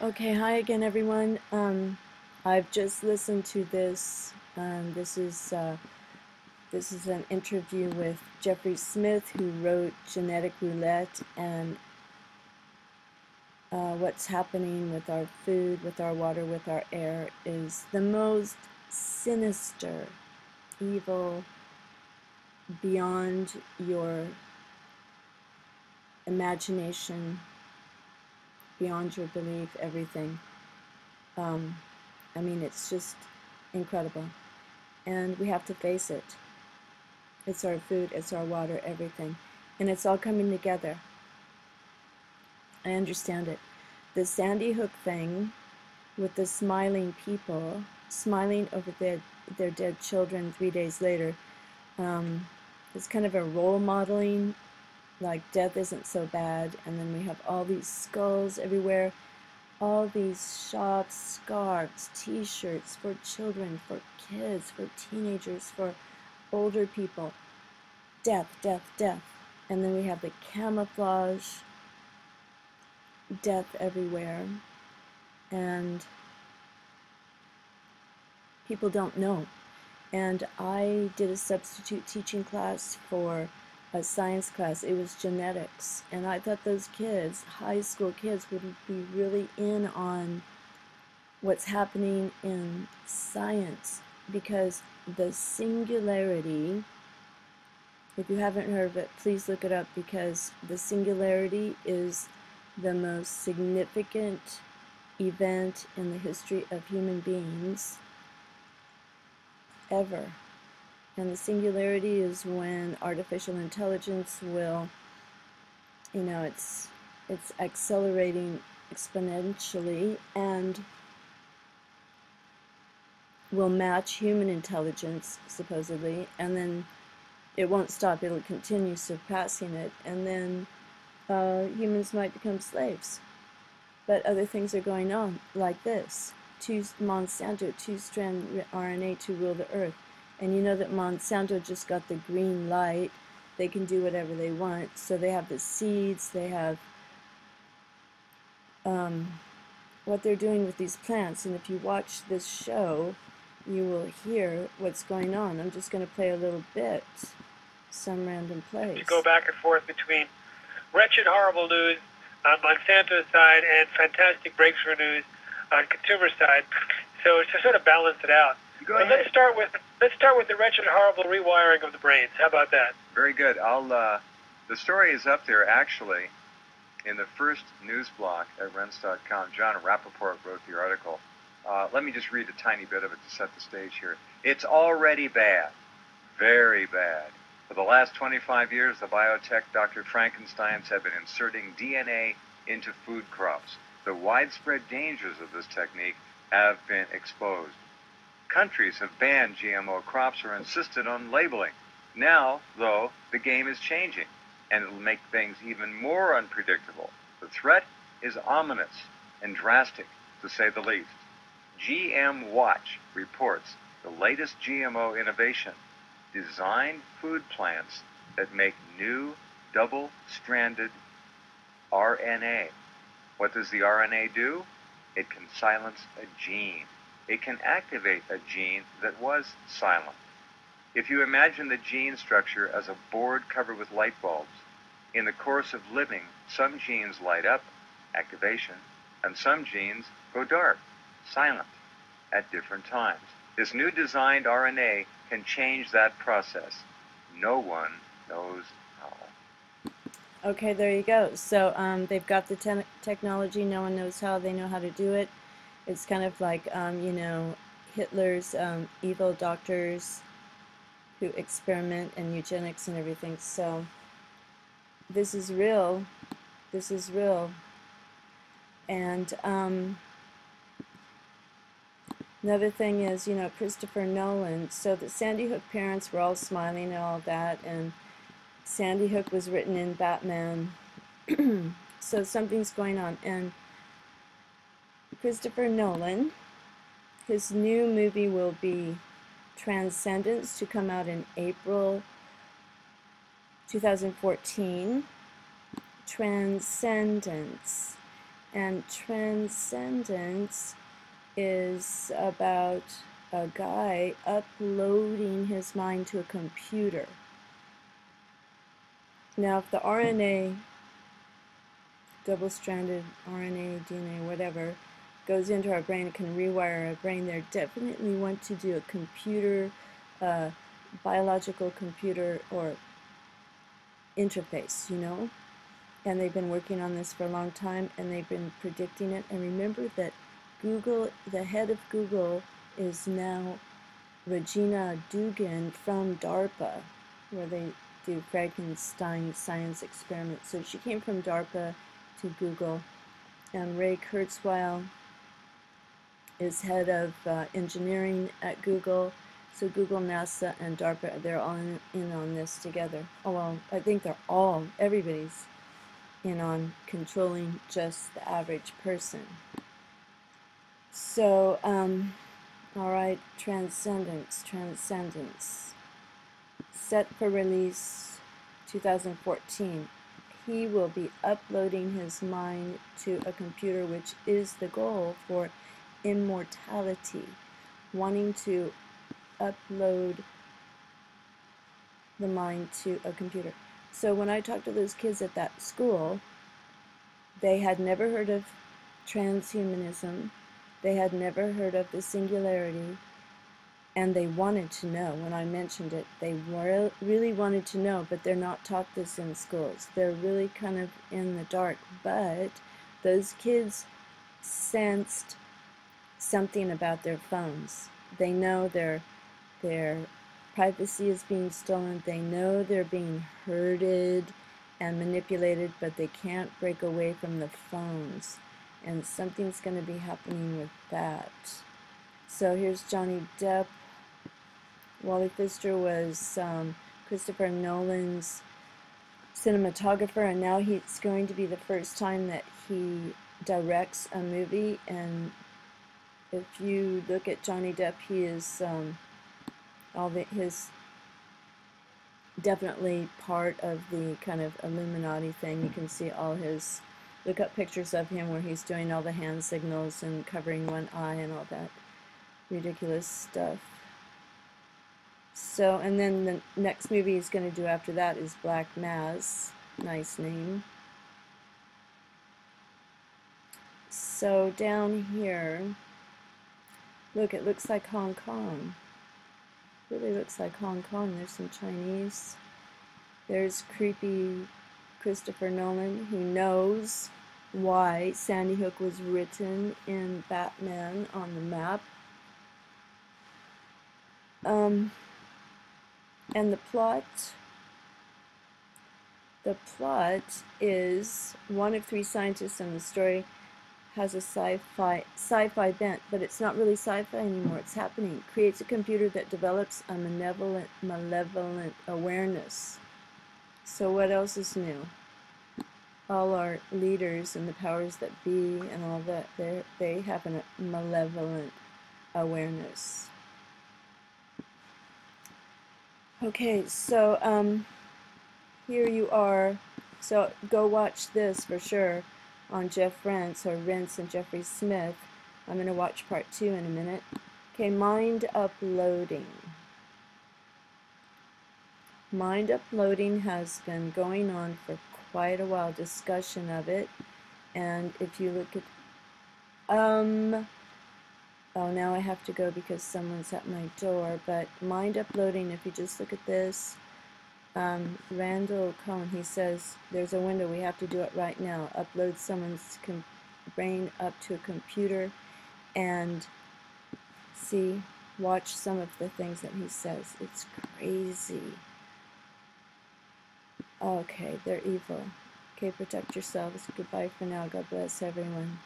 Okay, hi again, everyone. I've just listened to this. This is an interview with Jeffrey Smith, who wrote Genetic Roulette, and what's happening with our food, with our water, with our air is the most sinister, evil, beyond your imagination, beyond your belief, everything. I mean, it's just incredible. And we have to face it. It's our food, it's our water, everything. And it's all coming together. I understand it. The Sandy Hook thing with the smiling people, smiling over their dead children 3 days later, it's kind of a role modeling, like death isn't so bad. And then we have all these skulls everywhere, all these shops, scarves, t-shirts for children, for kids, for teenagers, for older people. Death, death, death. And then we have the camouflage, death everywhere. And people don't know. And I did a substitute teaching class for a science class. It was genetics. And I thought those kids, high school kids, would be really in on what's happening in science, because the singularity, if you haven't heard of it, please look it up, because the singularity is the most significant event in the history of human beings ever. And the singularity is when artificial intelligence will, it's accelerating exponentially and will match human intelligence, supposedly, and then it won't stop. It'll continue surpassing it, and then humans might become slaves. But other things are going on, like this. Monsanto, two-strand RNA to rule the earth. And you know that Monsanto just got the green light. They can do whatever they want. So they have the seeds, they have what they're doing with these plants. And if you watch this show, you will hear what's going on. I'm just going to play a little bit, some random place. To go back and forth between wretched, horrible news on Monsanto's side and fantastic breakthrough news on consumer side. So to sort of balance it out. But let's start with the wretched, horrible rewiring of the brains. How about that? Very good. The story is up there actually in the first news block at rense.com. John Rappaport wrote the article. Let me just read a tiny bit of it to set the stage here. It's already bad, very bad. For the last 25 years, the biotech Dr. Frankensteins have been inserting DNA into food crops. The widespread dangers of this technique have been exposed. Countries have banned GMO crops or insisted on labeling. Now, though, the game is changing, and it'll make things even more unpredictable. The threat is ominous and drastic, to say the least. GM Watch reports the latest GMO innovation: designed food plants that make new double-stranded RNA. What does the RNA do? It can silence a gene. It can activate a gene that was silent. If you imagine the gene structure as a board covered with light bulbs, in the course of living, some genes light up, activation, and some genes go dark, silent, at different times. This new designed RNA can change that process. No one knows how. Okay, there you go. So they've got the technology. No one knows how. They know how to do it. It's kind of like, Hitler's evil doctors who experiment and eugenics and everything. So this is real. This is real. And another thing is, Christopher Nolan. So the Sandy Hook parents were all smiling and all that, and Sandy Hook was written in Batman. So something's going on. And Christopher Nolan, his new movie will be Transcendence, to come out in April 2014. Transcendence. And Transcendence is about a guy uploading his mind to a computer. Now, if the RNA, double-stranded RNA, DNA, whatever, goes into our brain, it can rewire our brain. They definitely want to do a computer, biological computer or interface, you know? And they've been working on this for a long time, and they've been predicting it. And remember that Google, the head of Google, is now Regina Dugan from DARPA, where they do Frankenstein science experiments. So she came from DARPA to Google. And Ray Kurzweil is head of engineering at Google. So Google, NASA, and DARPA, they're all in on this together. Oh, well, I think everybody's in on controlling just the average person. So, all right, Transcendence. Set for release 2014. He will be uploading his mind to a computer, which is the goal for immortality, wanting to upload the mind to a computer. So when I talked to those kids at that school, they had never heard of transhumanism, they had never heard of the singularity, and they wanted to know. When I mentioned it, they really wanted to know, but they're not taught this in schools. They're really kind of in the dark. But those kids sensed something about their phones. They know their privacy is being stolen. They know they're being herded and manipulated, but they can't break away from the phones. And something's going to be happening with that. So here's Johnny Depp. Wally Pfister was Christopher Nolan's cinematographer, and now it's going to be the first time that he directs a movie. And if you look at Johnny Depp, he is his definitely part of the kind of Illuminati thing. You can see all his, look up pictures of him where he's doing all the hand signals and covering one eye and all that ridiculous stuff. So, and then the next movie he's going to do after that is Black Mass. Nice name. So down here, look, it looks like Hong Kong. Really looks like Hong Kong. There's some Chinese. There's creepy Christopher Nolan. He knows why Sandy Hook was written in Batman on the map. And the plot is one of three scientists in the story has a sci-fi bent, but it's not really sci-fi anymore. It's happening. Creates a computer that develops a malevolent awareness. So what else is new? All our leaders and the powers that be and all that, they have a malevolent awareness. Okay, so here you are. So go watch this for sure on Jeff Rense, or Rense and Jeffrey Smith. I'm going to watch part 2 in a minute. Okay, mind uploading. Mind uploading has been going on for quite a while, discussion of it. And if you look at, oh, now I have to go because someone's at my door. But mind uploading, if you just look at this, Randall Cohen, he says, there's a window, we have to do it right now. Upload someone's brain up to a computer and see, watch some of the things that he says. It's crazy. Okay, they're evil. Okay, protect yourselves. Goodbye for now. God bless everyone.